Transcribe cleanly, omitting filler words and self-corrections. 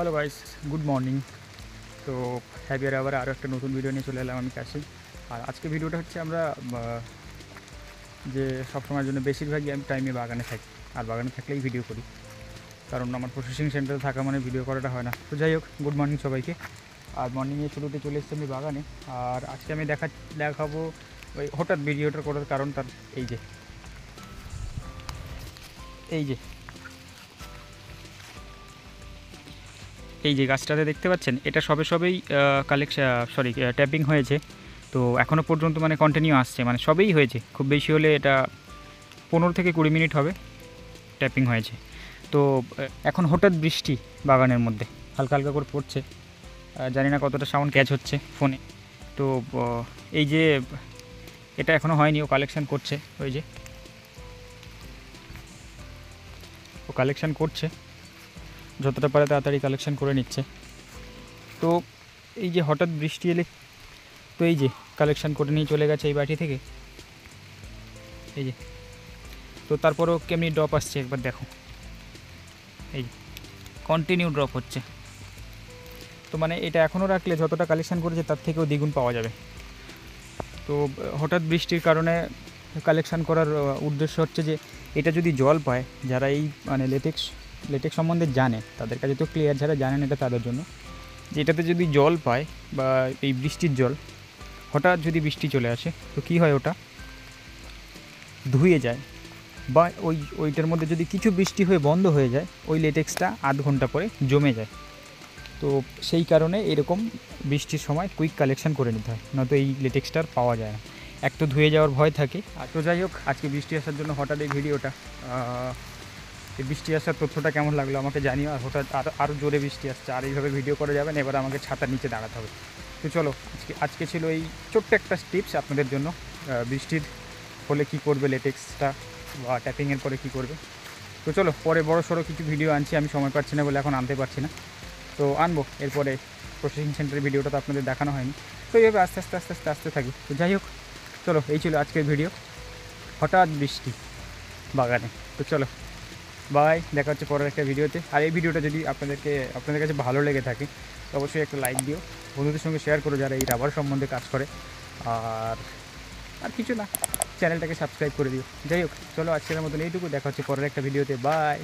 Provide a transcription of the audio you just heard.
Hello guys, good morning. তো heavier আবার আরও একটা নতুন ভিডিও নিয়ে চলে এলাম আমি কাছে। আর আজকে ভিডিওটা হচ্ছে আমরা যে সবসময়ের জন্য বেশিরভাগই আমি টাইমে বাগানে থাকি, আর বাগানে থাকলেই ভিডিও করি, কারণ আমার প্রসেসিং সেন্টারে থাকা মানে ভিডিও করাটা হয় না। তো যাই হোক, গুড মর্নিং সবাইকে। আর মর্নিংয়ে শুরুতে চলে এসেছি আমি বাগানে। আর আজকে আমি দেখাবো ওই হঠাৎ ভিডিওটা করার কারণ তার এই যে এই যে এই যে গাছটাতে দেখতে পাচ্ছেন, এটা সবেই ট্যাপিং হয়েছে। তো এখনও পর্যন্ত মানে কন্টিনিউ আসছে, মানে সবেই হয়েছে, খুব বেশি হলে এটা 15 থেকে 20 মিনিট হবে ট্যাপিং হয়েছে। তো এখন হঠাৎ বৃষ্টি বাগানের মধ্যে হালকা হালকা করে পড়ছে। জানি না কতটা সাউন্ড ক্যাচ হচ্ছে ফোনে। তো এই যে এটা এখনও হয়নি, ও কালেকশান করছে, ওই যে ও কালেকশান করছে, যতটা পারে তাড়াতাড়ি কালেকশান করে নিচ্ছে। তো এই যে হঠাৎ বৃষ্টি এলে তো এই যে কালেকশান করে নিয়ে চলে গেছে এই বাটি থেকে, এই যে। তো তারপরেও কেমনি ড্রপ আসছে একবার দেখো, এই কন্টিনিউ ড্রপ হচ্ছে। তো মানে এটা এখনও রাখলে যতটা কালেকশান করেছে তার থেকেও দ্বিগুণ পাওয়া যাবে। তো হঠাৎ বৃষ্টির কারণে কালেকশান করার উদ্দেশ্য হচ্ছে যে এটা যদি জল পায়, যারা এই মানে লেটেক্স সম্বন্ধে জানে তাদের কাছে তো ক্লিয়ার, যারা জানেন এটা তাদের জন্য, যে এটাতে যদি জল পায় বা এই বৃষ্টির জল হঠাৎ যদি বৃষ্টি চলে আসে, তো কী হয়, ওটা ধুয়ে যায়, বা ওইটার মধ্যে যদি কিছু বৃষ্টি হয়ে বন্ধ হয়ে যায়, ওই লেটেক্সটা আধ ঘন্টা পরে জমে যায়। তো সেই কারণে এরকম বৃষ্টির সময় কুইক কালেকশান করে নিতে হয়, নয়তো এই লেটেক্সটার পাওয়া যায় না। এক তো ধুয়ে যাওয়ার ভয় থাকে। আর তো যাই হোক, আজকে বৃষ্টি আসার জন্য হঠাৎ এই ভিডিওটা, এই বৃষ্টি আসার তথ্যটা কেমন লাগলো আমাকে জানিও। আর হঠাৎ আরও জোরে বৃষ্টি আসছে, আর এইভাবে ভিডিও করা যাবে না, এবার আমাকে ছাতার নিচে দাঁড়াতে হবে। তো চলো, আজকে ছিল এই ছোট্ট একটা টিপস আপনাদের জন্য, বৃষ্টির হলে কী করবে লেটেক্সটা, বা ট্যাপিংয়ের পরে কী করবে। তো চলো, পরে বড় সড়ো কিছু ভিডিও আনছি, আমি সময় পাচ্ছি না বলে এখন আনতে পারছি না, তো আনবো এরপরে। প্রসেসিং সেন্টারের ভিডিওটা তো আপনাদের দেখানো হয়নি, তো এইভাবে আস্তে আস্তে আসতে থাকি। তো যাই হোক, চলো, এই ছিল আজকের ভিডিও, হঠাৎ বৃষ্টি বাগানে। তো চলো, বাই, দেখা হচ্ছে পরের একটা ভিডিওতে। আর এই ভিডিওটা যদি আপনাদের কাছে ভালো লেগে থাকে, তো অবশ্যই একটা লাইক দিও, বন্ধুদের সঙ্গে শেয়ার করো যারা এই রাবার সম্বন্ধে কাজ করে। আর কিছু না, চ্যানেলটাকে সাবস্ক্রাইব করে দিও। যাই হোক, চলো, আজকের মতন এইটুকু, দেখা হচ্ছে পরের একটা ভিডিওতে, বাই।